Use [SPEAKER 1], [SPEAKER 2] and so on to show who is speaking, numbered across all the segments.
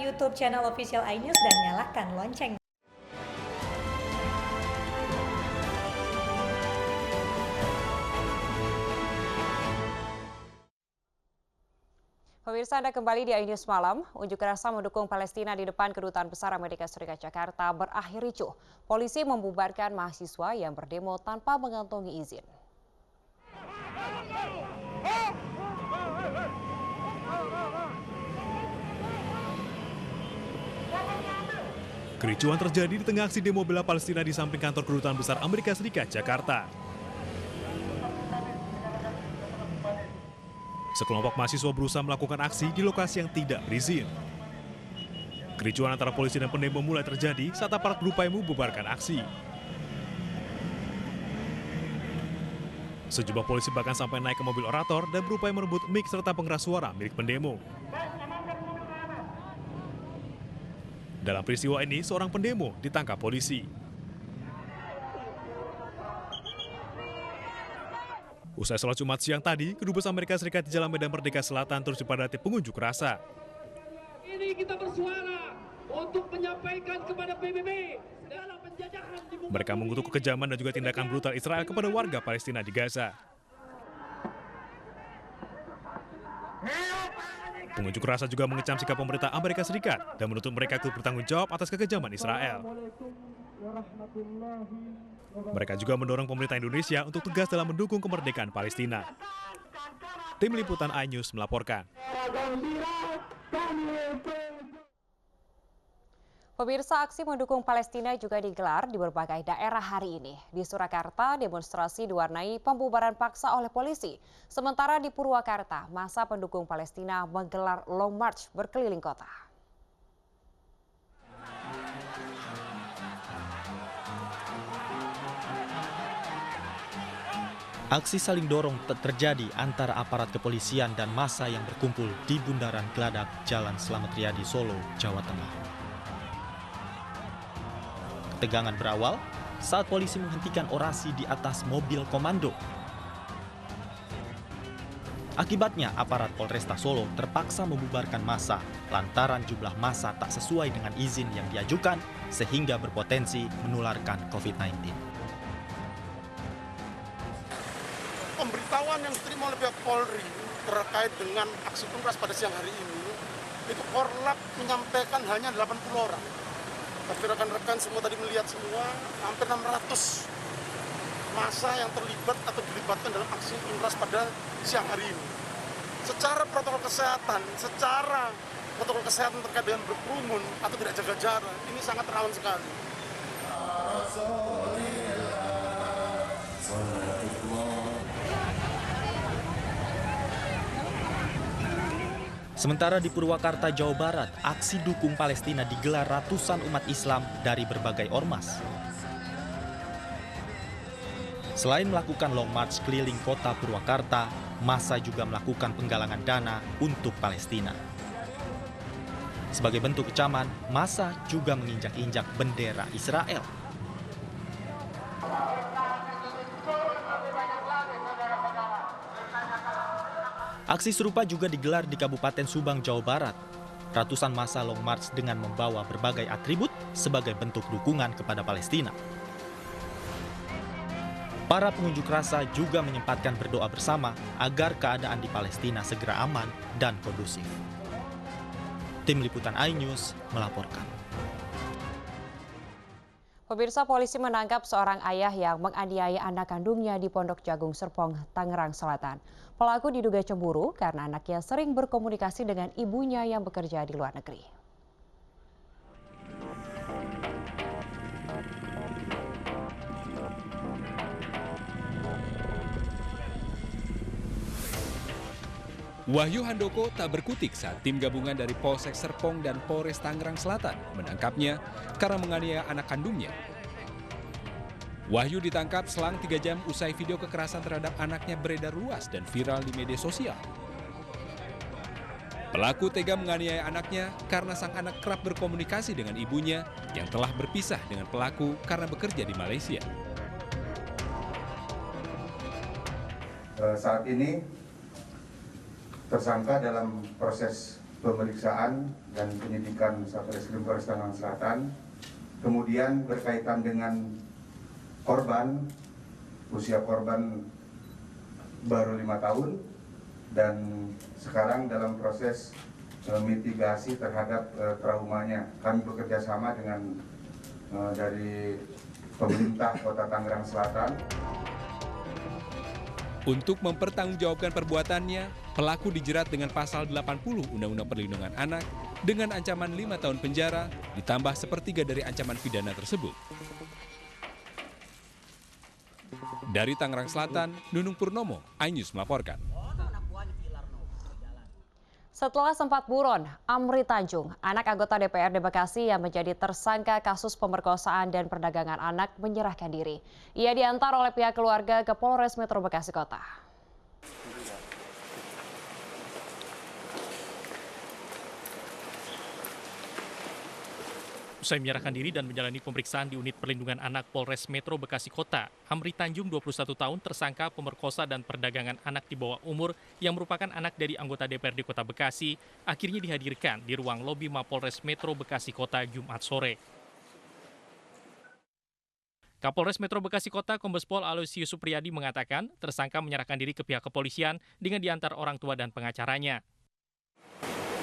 [SPEAKER 1] YouTube channel official iNews dan nyalakan lonceng.
[SPEAKER 2] Pemirsa, Anda kembali di iNews Malam. Unjuk rasa mendukung Palestina di depan Kedutaan Besar Amerika Serikat Jakarta berakhir ricuh. Polisi membubarkan mahasiswa yang berdemo tanpa mengantongi izin.
[SPEAKER 3] Kericuhan terjadi di tengah aksi demo bela Palestina di samping kantor Kedutaan Besar Amerika Serikat Jakarta. Sekelompok mahasiswa berusaha melakukan aksi di lokasi yang tidak berizin. Kericuhan antara polisi dan pendemo mulai terjadi saat aparat berupaya membubarkan aksi. Sejumlah polisi bahkan sampai naik ke mobil orator dan berupaya merebut mic serta pengeras suara milik pendemo. Dalam peristiwa ini, seorang pendemo ditangkap polisi. Usai sholat Jumat siang tadi, Kedubes Amerika Serikat di Jalan Medan Merdeka Selatan terus dipadati pengunjuk rasa.
[SPEAKER 4] Ini kita bersuara untuk menyampaikan kepada PBB dalam penjajahan di muka
[SPEAKER 3] Mereka mengutuk kekejaman dan juga tindakan brutal Israel kepada warga Palestina di Gaza. Pengunjuk rasa juga mengecam sikap pemerintah Amerika Serikat dan menuntut mereka ikut bertanggung jawab atas kekejaman Israel. Mereka juga mendorong pemerintah Indonesia untuk tegas dalam mendukung kemerdekaan Palestina. Tim Liputan iNews melaporkan.
[SPEAKER 2] Pemirsa, aksi mendukung Palestina juga digelar di berbagai daerah hari ini. Di Surakarta, demonstrasi diwarnai pembubaran paksa oleh polisi. Sementara di Purwakarta, massa pendukung Palestina menggelar long march berkeliling kota.
[SPEAKER 5] Aksi saling dorong terjadi antara aparat kepolisian dan massa yang berkumpul di Bundaran Geladak, Jalan Slamet Riyadi, Solo, Jawa Tengah. Ketegangan berawal saat polisi menghentikan orasi di atas mobil komando. Akibatnya, aparat Polresta Solo terpaksa membubarkan massa lantaran jumlah massa tak sesuai dengan izin yang diajukan sehingga berpotensi menularkan COVID-19.
[SPEAKER 6] Pemberitahuan yang diterima oleh pihak Polri terkait dengan aksi unrwas pada siang hari ini, itu Korlap menyampaikan hanya 80 orang. Tapi rekan-rekan semua tadi melihat semua, hampir 600 massa yang terlibat atau dilibatkan dalam aksi unrwas pada siang hari ini. Secara protokol kesehatan terkait dengan berkerumun atau tidak jaga jarak, ini sangat rawan sekali.
[SPEAKER 5] Sementara di Purwakarta, Jawa Barat, aksi dukung Palestina digelar ratusan umat Islam dari berbagai ormas. Selain melakukan long march keliling kota Purwakarta, massa juga melakukan penggalangan dana untuk Palestina. Sebagai bentuk kecaman, massa juga menginjak-injak bendera Israel. Aksi serupa juga digelar di Kabupaten Subang, Jawa Barat. Ratusan massa long march dengan membawa berbagai atribut sebagai bentuk dukungan kepada Palestina. Para pengunjuk rasa juga menyempatkan berdoa bersama agar keadaan di Palestina segera aman dan kondusif. Tim Liputan iNews melaporkan.
[SPEAKER 2] Pemirsa, polisi menangkap seorang ayah yang menganiaya anak kandungnya di Pondok Jagung Serpong, Tangerang Selatan. Pelaku diduga cemburu karena anaknya sering berkomunikasi dengan ibunya yang bekerja di luar negeri.
[SPEAKER 7] Wahyu Handoko tak berkutik saat tim gabungan dari Polsek Serpong dan Polres Tangerang Selatan menangkapnya karena menganiaya anak kandungnya. Wahyu ditangkap selang 3 jam usai video kekerasan terhadap anaknya beredar luas dan viral di media sosial. Pelaku tega menganiaya anaknya karena sang anak kerap berkomunikasi dengan ibunya yang telah berpisah dengan pelaku karena bekerja di Malaysia.
[SPEAKER 8] Saat ini tersangka dalam proses pemeriksaan dan penyidikan Satreskrim Polres Tangerang Selatan. Kemudian berkaitan dengan korban, usia korban baru 5 tahun dan sekarang dalam proses mitigasi terhadap traumanya. Kami bekerja sama dengan dari pemerintah Kota Tangerang Selatan.
[SPEAKER 7] Untuk mempertanggungjawabkan perbuatannya, pelaku dijerat dengan pasal 80 Undang-Undang Perlindungan Anak dengan ancaman 5 tahun penjara ditambah sepertiga dari ancaman pidana tersebut. Dari Tangerang Selatan, Nunung Purnomo, iNews melaporkan.
[SPEAKER 2] Setelah sempat buron, Amri Tanjung, anak anggota DPRD Bekasi yang menjadi tersangka kasus pemerkosaan dan perdagangan anak, menyerahkan diri. Ia diantar oleh pihak keluarga ke Polres Metro Bekasi Kota.
[SPEAKER 9] Usai menyerahkan diri dan menjalani pemeriksaan di Unit Perlindungan Anak Polres Metro Bekasi Kota, Amri Tanjung, 21 tahun, tersangka pemerkosa dan perdagangan anak di bawah umur yang merupakan anak dari anggota DPRD Kota Bekasi, akhirnya dihadirkan di ruang lobi Mapolres Metro Bekasi Kota Jumat sore. Kapolres Metro Bekasi Kota Kombes Pol Aloysius Supriyadi mengatakan tersangka menyerahkan diri ke pihak kepolisian dengan diantar orang tua dan pengacaranya.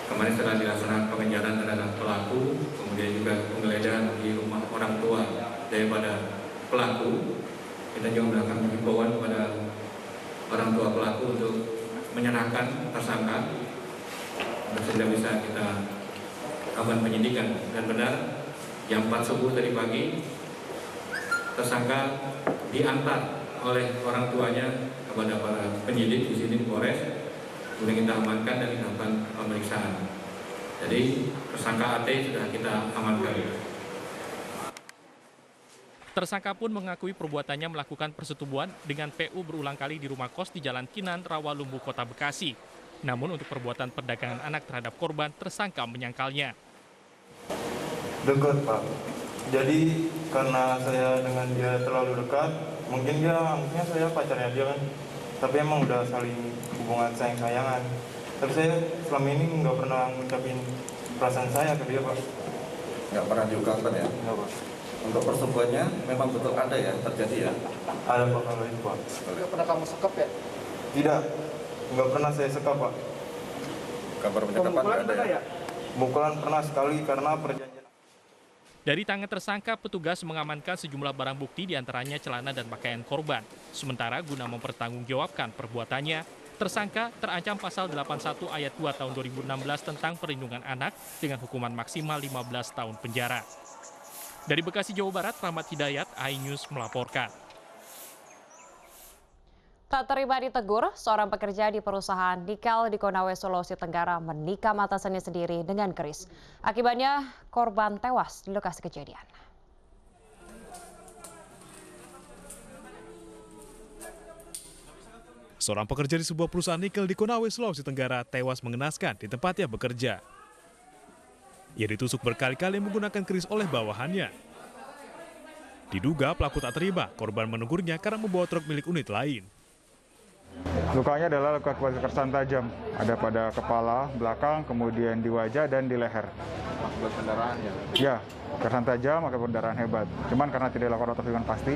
[SPEAKER 10] Kemarin setelah dilaksanakan pengejaran terhadap pelaku, kemudian juga penggeledahan di rumah orang tua daripada pelaku, kita juga melakukan himbauan kepada orang tua pelaku untuk menyerahkan tersangka sehingga bisa kita lakukan penyidikan. Dan benar, jam 4 subuh tadi pagi, tersangka diantar oleh orang tuanya kepada para penyidik di sini Polres. Kemudian kita amankan dan kita lakukan pemeriksaan. Jadi tersangka AT sudah kita amankan.
[SPEAKER 9] Tersangka pun mengakui perbuatannya melakukan persetubuhan dengan PU berulang kali di rumah kos di Jalan Kinan, Rawalumbu, Kota Bekasi. Namun untuk perbuatan perdagangan anak terhadap korban, tersangka menyangkalnya.
[SPEAKER 11] Dekat, Pak. Jadi karena saya dengan dia terlalu dekat, mungkin saya pacarnya dia kan. Tapi emang udah saling hubungan sayang-sayangan. Tapi saya selama ini nggak pernah ngucapin perasaan saya ke dia, Pak.
[SPEAKER 12] Nggak pernah diungkapkan ya?
[SPEAKER 11] Nggak, Pak.
[SPEAKER 12] Untuk persetubuhannya memang betul ada ya, terjadi ya?
[SPEAKER 11] Ada, Pak, kalau itu, Pak.
[SPEAKER 6] Nggak pernah kamu sekap ya?
[SPEAKER 11] Tidak, nggak pernah saya sekap, Pak.
[SPEAKER 12] Kabar penyekapan nggak ada ya?
[SPEAKER 11] Pukulan pernah sekali karena perjanjian.
[SPEAKER 9] Dari tangan tersangka, petugas mengamankan sejumlah barang bukti diantaranya celana dan pakaian korban. Sementara guna mempertanggungjawabkan perbuatannya, tersangka terancam pasal 81 ayat 2 tahun 2016 tentang perlindungan anak dengan hukuman maksimal 15 tahun penjara. Dari Bekasi, Jawa Barat, Rahmat Hidayat, iNews melaporkan.
[SPEAKER 2] Tak terima ditegur, seorang pekerja di perusahaan nikel di Konawe, Sulawesi Tenggara menikam atasannya sendiri dengan keris. Akibatnya, korban tewas di lokasi kejadian.
[SPEAKER 3] Seorang pekerja di sebuah perusahaan nikel di Konawe, Sulawesi Tenggara tewas mengenaskan di tempatnya bekerja. Ia ditusuk berkali-kali menggunakan keris oleh bawahannya. Diduga pelaku tak terima, korban menegurnya karena membawa truk milik unit lain.
[SPEAKER 13] Lukanya adalah luka kekerasan tajam, ada pada kepala, belakang, kemudian di wajah dan di leher.
[SPEAKER 6] Akibat pendarahan ya?
[SPEAKER 13] Ya, kekerasan tajam, akibat pendarahan hebat. Cuman karena tidak dilakukan otopsi dengan pasti,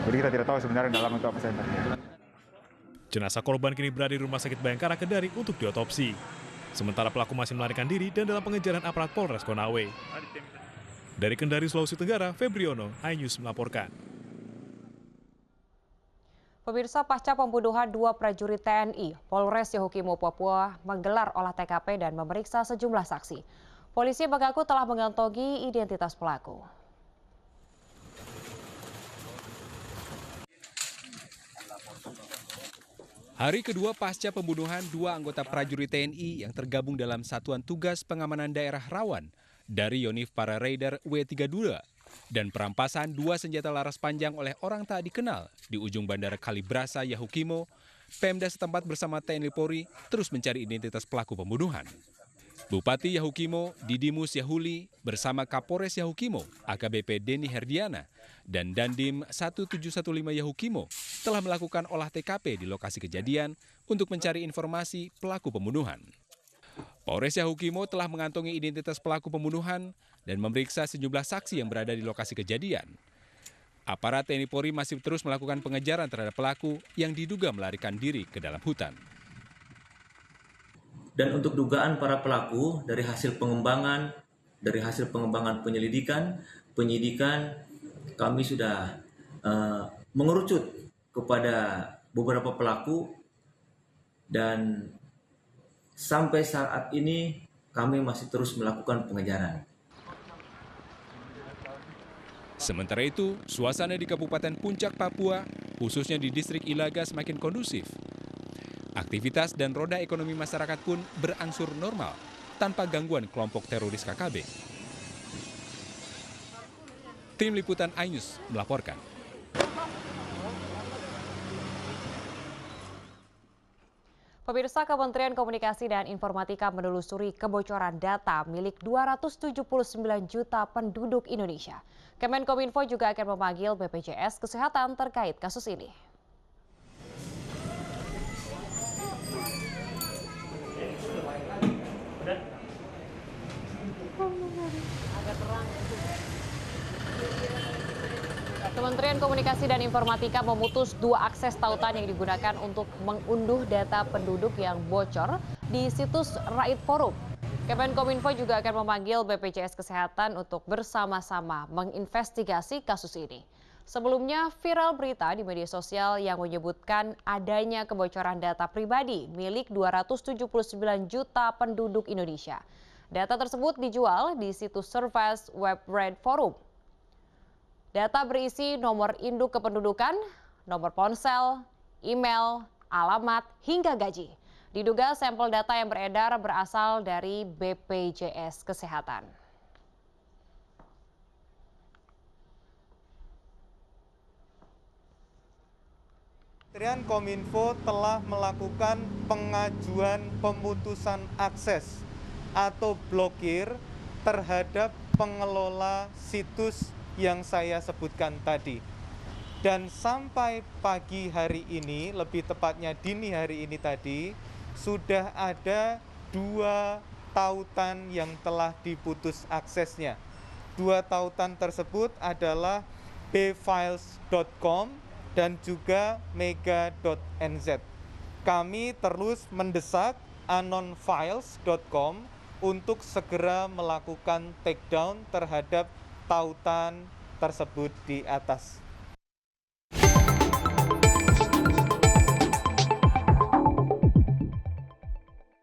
[SPEAKER 13] jadi kita tidak tahu sebenarnya dalam itu apa saja.
[SPEAKER 3] Jenazah korban kini berada di Rumah Sakit Bayangkara Kendari untuk diotopsi. Sementara pelaku masih melarikan diri dan dalam pengejaran aparat Polres Konawe. Dari Kendari, Sulawesi Tenggara, Febriono, iNews melaporkan.
[SPEAKER 2] Pemirsa, pasca pembunuhan 2 prajurit TNI, Polres Yahukimo, Papua menggelar olah TKP dan memeriksa sejumlah saksi. Polisi mengaku telah mengantongi identitas pelaku.
[SPEAKER 7] Hari kedua pasca pembunuhan 2 anggota prajurit TNI yang tergabung dalam Satuan Tugas Pengamanan Daerah Rawan dari Yonif Para Raider W32 dan perampasan 2 senjata laras panjang oleh orang tak dikenal di ujung Bandara Kalibrasa, Yahukimo, Pemda setempat bersama TNI Polri terus mencari identitas pelaku pembunuhan. Bupati Yahukimo, Didimus Yahuli, bersama Kapolres Yahukimo, AKBP Denny Herdiana, dan Dandim 1715 Yahukimo telah melakukan olah TKP di lokasi kejadian untuk mencari informasi pelaku pembunuhan. Polres Yahukimo telah mengantongi identitas pelaku pembunuhan dan memeriksa sejumlah saksi yang berada di lokasi kejadian. Aparat TNI Polri masih terus melakukan pengejaran terhadap pelaku yang diduga melarikan diri ke dalam hutan.
[SPEAKER 14] Dan untuk dugaan para pelaku dari hasil pengembangan penyidikan, kami sudah mengerucut kepada beberapa pelaku dan sampai saat ini kami masih terus melakukan pengejaran.
[SPEAKER 7] Sementara itu, suasana di Kabupaten Puncak, Papua, khususnya di distrik Ilaga semakin kondusif. Aktivitas dan roda ekonomi masyarakat pun berangsur normal tanpa gangguan kelompok teroris KKB. Tim Liputan iNews melaporkan.
[SPEAKER 2] Pemirsa, Kementerian Komunikasi dan Informatika menelusuri kebocoran data milik 279 juta penduduk Indonesia. Kemenkominfo juga akan memanggil BPJS Kesehatan terkait kasus ini. Kementerian Komunikasi dan Informatika memutus 2 akses tautan yang digunakan untuk mengunduh data penduduk yang bocor di situs Raid Forum. Kemenkominfo juga akan memanggil BPJS Kesehatan untuk bersama-sama menginvestigasi kasus ini. Sebelumnya viral berita di media sosial yang menyebutkan adanya kebocoran data pribadi milik 279 juta penduduk Indonesia. Data tersebut dijual di situs Service Web Raid Forum. Data berisi nomor induk kependudukan, nomor ponsel, email, alamat, hingga gaji. Diduga sampel data yang beredar berasal dari BPJS Kesehatan.
[SPEAKER 11] Kementerian Kominfo telah melakukan pengajuan pemutusan akses atau blokir terhadap pengelola situs yang saya sebutkan tadi. Dan sampai pagi hari ini, lebih tepatnya dini hari ini tadi, sudah ada 2 tautan yang telah diputus aksesnya. 2 tautan tersebut adalah bfiles.com dan juga mega.nz. Kami terus mendesak anonfiles.com untuk segera melakukan takedown terhadap tautan tersebut di atas.